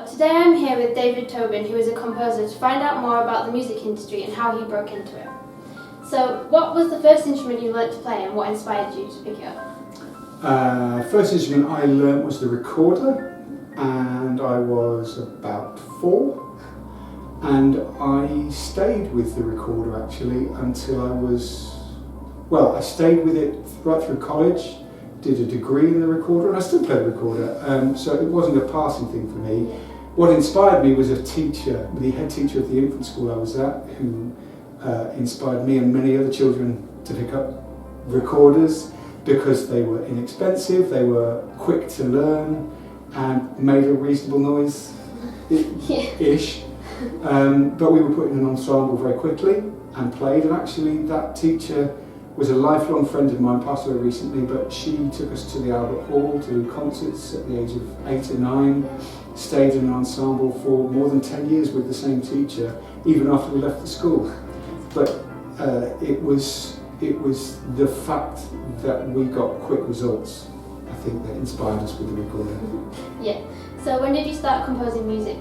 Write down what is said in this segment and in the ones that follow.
So today I'm here with David Tobin, who is a composer, to find out more about the music industry and how he broke into it. So what was the first instrument you learnt to play and what inspired you to pick it up? First instrument I learnt was the recorder, and I was about 4, and I stayed with the recorder actually until I stayed with it right through college, did a degree in the recorder, and I still play the recorder, so it wasn't a passing thing for me. What inspired me was a teacher, the head teacher of the infant school I was at, who inspired me and many other children to pick up recorders because they were inexpensive, they were quick to learn, and made a reasonable noise-ish. But we were put in an ensemble very quickly and played, and actually that teacher was a lifelong friend of mine, passed away recently, but she took us to the Albert Hall to do concerts at the age of 8 or 9, stayed in an ensemble for more than 10 years with the same teacher, even after we left the school. But it was the fact that we got quick results, I think, that inspired us with the recorder. Yeah. So when did you start composing music?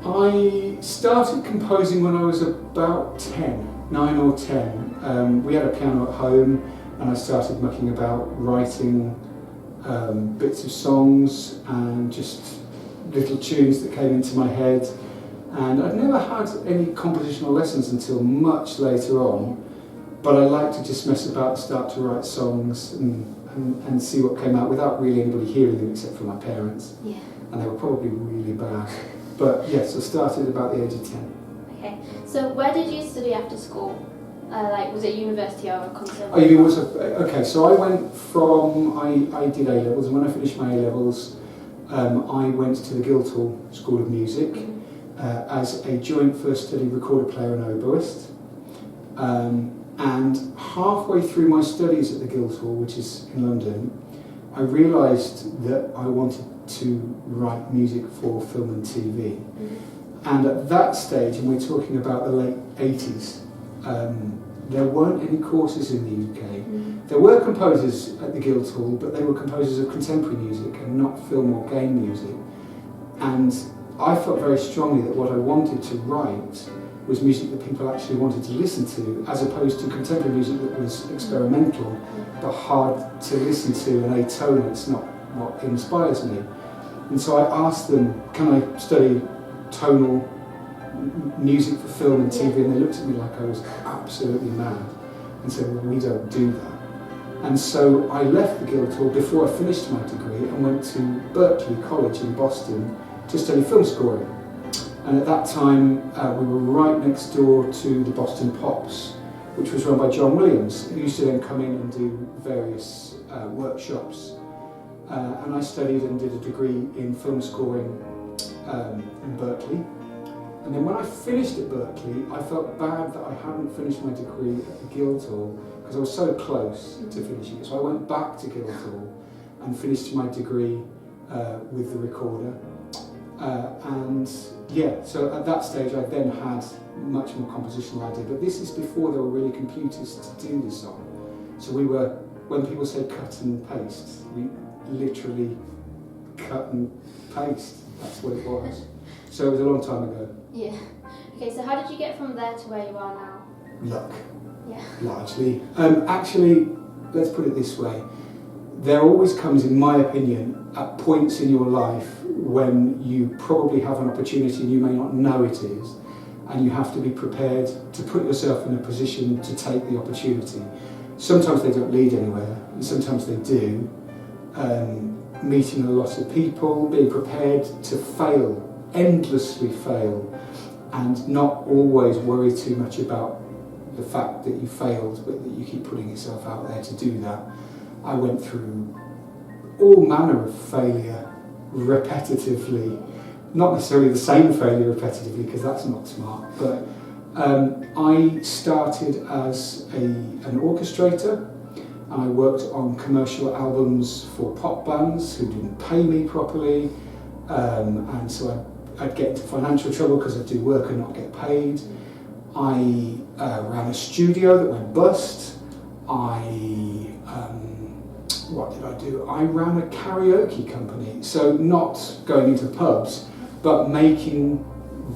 I started composing when I was about 9 or 10. We had a piano at home, and I started mucking about writing bits of songs and just little tunes that came into my head. And I'd never had any compositional lessons until much later on, but I liked to just mess about, start to write songs and see what came out without really anybody hearing them except for my parents. Yeah. And they were probably really bad. But yes, I started about the age of 10. Okay. So where did you study after school? Was it university or a conservatory? Oh, you was okay. So I went from I did A levels, and when I finished my A levels, I went to the Guildhall School of Music as a joint first study recorder player and oboist. And halfway through my studies at the Guildhall, which is in London, I realised that I wanted to write music for film and TV. And at that stage, and we're talking about the late 80s, there weren't any courses in the UK. There were composers at the Guildhall, but they were composers of contemporary music and not film or game music. And I felt very strongly that what I wanted to write was music that people actually wanted to listen to, as opposed to contemporary music that was experimental but hard to listen to and atonal. It's not what inspires me. And so I asked them, can I study tonal music for film and TV? And they looked at me like I was absolutely mad and said, well, we don't do that. And so I left the Guildhall before I finished my degree and went to Berkeley College in Boston to study film scoring. And at that time, we were right next door to the Boston Pops, which was run by John Williams, who used to then come in and do various workshops. And I studied and did a degree in film scoring in Berkeley. And then when I finished at Berkeley, I felt bad that I hadn't finished my degree at the Guildhall because I was so close to finishing it. So I went back to Guildhall and finished my degree with the recorder. So at that stage I then had much more compositional idea, but this is before there were really computers to do this on. So we were, when people say cut and paste, we literally cut and paste, that's what it was. So it was a long time ago. Yeah. Okay, so how did you get from there to where you are now? Luck. Yeah. Largely. Actually, let's put it this way. There always comes, in my opinion, at points in your life when you probably have an opportunity and you may not know it is, and you have to be prepared to put yourself in a position to take the opportunity. Sometimes they don't lead anywhere, and sometimes they do. Meeting a lot of people, being prepared to fail, endlessly fail, and not always worry too much about the fact that you failed, but that you keep putting yourself out there to do that. I went through all manner of failure repetitively, not necessarily the same failure repetitively because that's not smart, but I started as an orchestrator, and I worked on commercial albums for pop bands who didn't pay me properly, and so I'd get into financial trouble because I'd do work and not get paid. I ran a studio that went bust. I what did I do? I ran a karaoke company, so not going into pubs, but making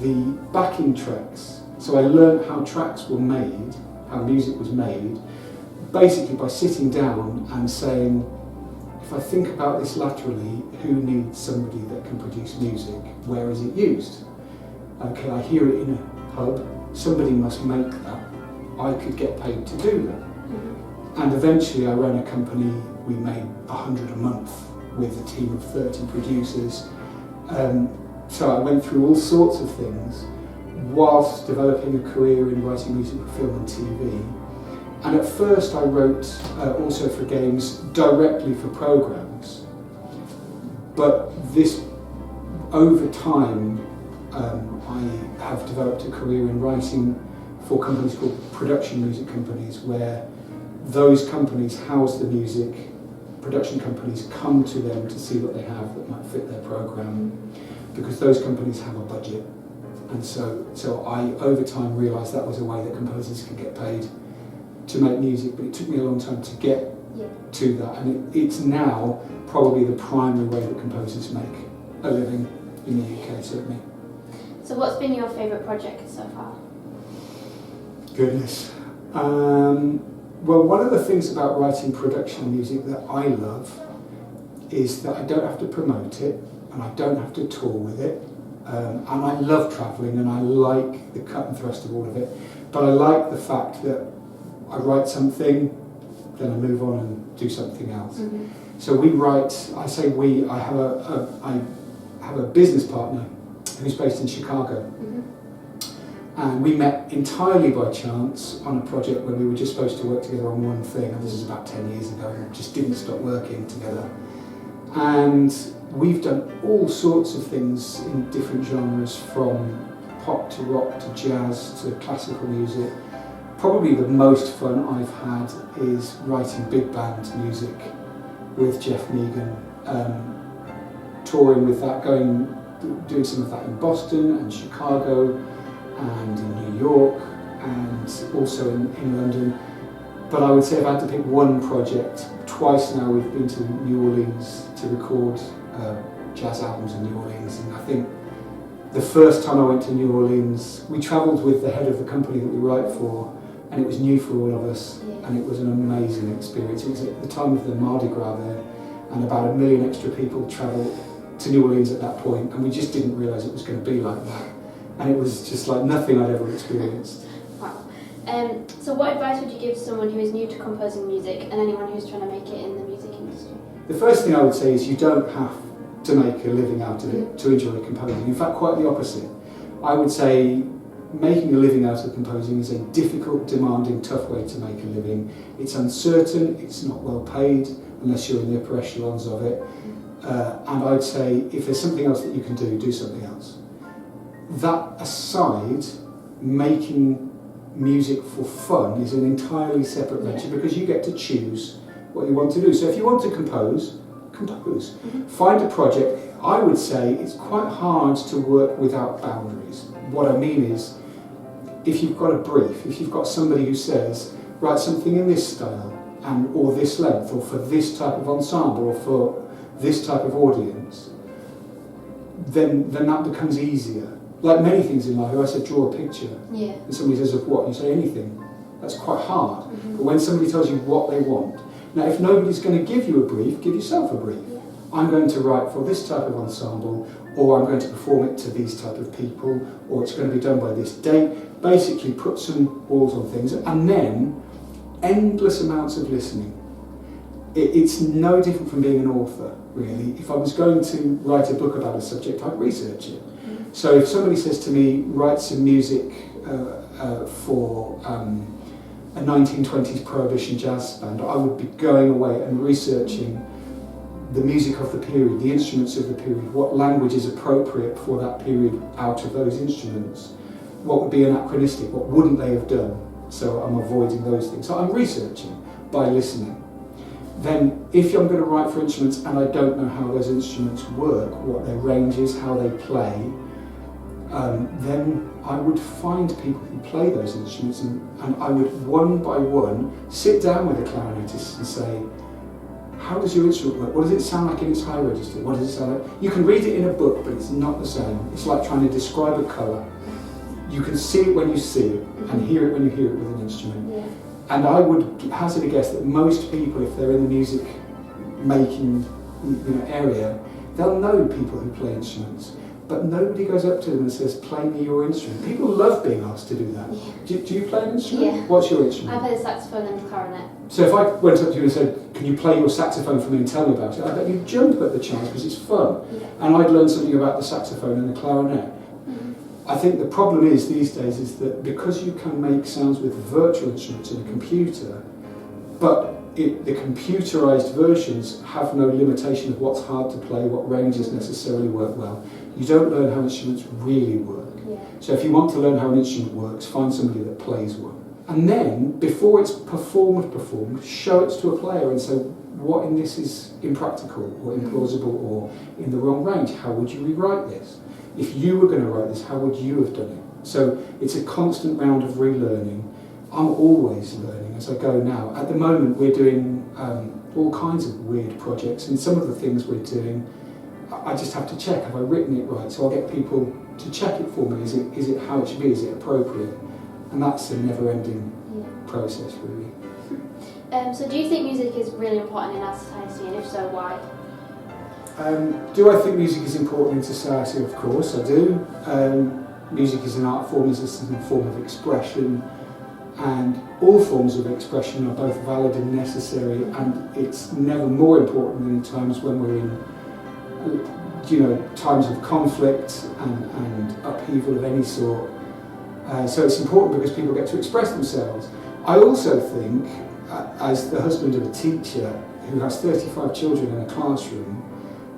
the backing tracks. So I learned how tracks were made, how music was made, basically by sitting down and saying, if I think about this laterally, who needs somebody that can produce music? Where is it used? Okay, I hear it in a pub, somebody must make that. I could get paid to do that. And eventually I ran a company, we made 100 a month with a team of 30 producers. So I went through all sorts of things whilst developing a career in writing music for film and TV. And at first I wrote also for games directly for programs. But this, over time, I have developed a career in writing for companies called production music companies, where those companies house the music, production companies come to them to see what they have that might fit their program, because those companies have a budget. And so I, over time, realised that was a way that composers could get paid to make music, but it took me a long time to get to that, and it's now probably the primary way that composers make a living in the UK, certainly. So what's been your favourite project so far? Goodness. Well, one of the things about writing production music that I love is that I don't have to promote it and I don't have to tour with it. And I love travelling and I like the cut and thrust of all of it. But I like the fact that I write something, then I move on and do something else. So we write, I say we, I have a business partner who's based in Chicago. And we met entirely by chance on a project where we were just supposed to work together on one thing, and this is about 10 years ago, and just didn't stop working together. And we've done all sorts of things in different genres, from pop to rock to jazz to classical music. Probably the most fun I've had is writing big band music with Jeff Meagan, touring with that, doing some of that in Boston and Chicago, and in New York, and also in London. But I would say if I had to pick one project, twice now we've been to New Orleans to record jazz albums in New Orleans, and I think the first time I went to New Orleans, we travelled with the head of the company that we write for, and it was new for all of us, and it was an amazing experience. It was at the time of the Mardi Gras there, and about 1 million extra people travelled to New Orleans at that point, and we just didn't realise it was going to be like that. And it was just like nothing I'd ever experienced. Wow. So what advice would you give someone who is new to composing music and anyone who's trying to make it in the music industry? The first thing I would say is you don't have to make a living out of it to enjoy composing. In fact, quite the opposite. I would say making a living out of composing is a difficult, demanding, tough way to make a living. It's uncertain, it's not well paid unless you're in the upper echelons of it. And I'd say if there's something else that you can do something else. That aside, making music for fun is an entirely separate venture, because you get to choose what you want to do. So if you want to compose, compose. Find a project. I would say it's quite hard to work without boundaries. What I mean is, if you've got a brief, if you've got somebody who says, write something in this style, or this length, or for this type of ensemble, or for this type of audience, then that becomes easier. Like many things in life, if I said draw a picture, and somebody says of what, you say anything, that's quite hard. But when somebody tells you what they want, now if nobody's going to give you a brief, give yourself a brief. I'm going to write for this type of ensemble, or I'm going to perform it to these type of people, or it's going to be done by this date. Basically put some walls on things, and then endless amounts of listening. It's no different from being an author, really. If I was going to write a book about a subject, I'd research it. So if somebody says to me, write some music for a 1920s Prohibition jazz band, I would be going away and researching the music of the period, the instruments of the period, what language is appropriate for that period out of those instruments, what would be anachronistic, what wouldn't they have done, so I'm avoiding those things. So I'm researching by listening. Then if I'm going to write for instruments and I don't know how those instruments work, what their range is, how they play, then I would find people who play those instruments, and I would one by one sit down with a clarinetist and say, how does your instrument work? What does it sound like in its high register? What does it sound like? You can read it in a book, but it's not the same. It's like trying to describe a colour. You can see it when you see it, and hear it when you hear it with an instrument. Yeah. And I would hazard a guess that most people, if they're in the music making area, they'll know people who play instruments. But nobody goes up to them and says, play me your instrument. People love being asked to do that. Yeah. Do you play an instrument? Yeah. What's your instrument? I play the saxophone and the clarinet. So if I went up to you and said, can you play your saxophone for me and tell me about it, I bet you'd jump at the chance because it's fun. Yeah. And I'd learn something about the saxophone and the clarinet. I think the problem is these days is that because you can make sounds with virtual instruments in a computer, but the computerized versions have no limitation of what's hard to play, what ranges necessarily work well. You don't learn how instruments really work. Yeah. So if you want to learn how an instrument works, find somebody that plays one. And then, before it's performed, show it to a player and say, what in this is impractical or implausible or in the wrong range? How would you rewrite this? If you were going to write this, how would you have done it? So it's a constant round of relearning. I'm always learning as I go now. At the moment, we're doing all kinds of weird projects, and some of the things we're doing, I just have to check, have I written it right? So I'll get people to check it for me. Is it how it should be? Is it appropriate? And that's a never-ending process, really. So do you think music is really important in our society, and if so, why? Do I think music is important in society? Of course I do. Music is an art form, is a form of expression, and all forms of expression are both valid and necessary, and it's never more important than in times when we're in times of conflict and upheaval of any sort. So it's important because people get to express themselves. I also think, as the husband of a teacher who has 35 children in a classroom,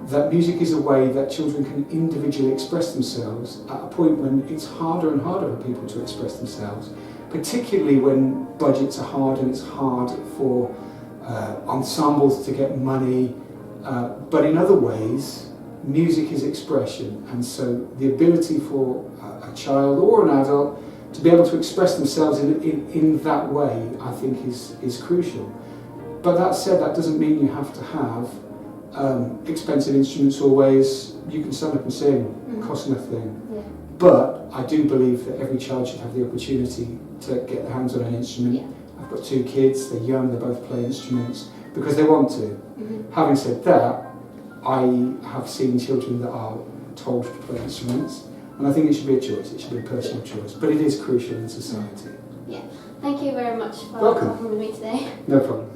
that music is a way that children can individually express themselves at a point when it's harder and harder for people to express themselves, particularly when budgets are hard and it's hard for ensembles to get money. But in other ways, music is expression, and so the ability for a child or an adult to be able to express themselves in that way, I think is crucial. But that said, that doesn't mean you have to have expensive instruments always. You can stand up and sing, it costs nothing. Yeah. But I do believe that every child should have the opportunity to get their hands on an instrument. Yeah. I've got 2 kids, they're young, they both play instruments because they want to. Having said that, I have seen children that are told to play instruments, and I think it should be a choice, it should be a personal choice, but it is crucial in society. Yeah. Thank you very much for Welcome. talking with me today. No problem.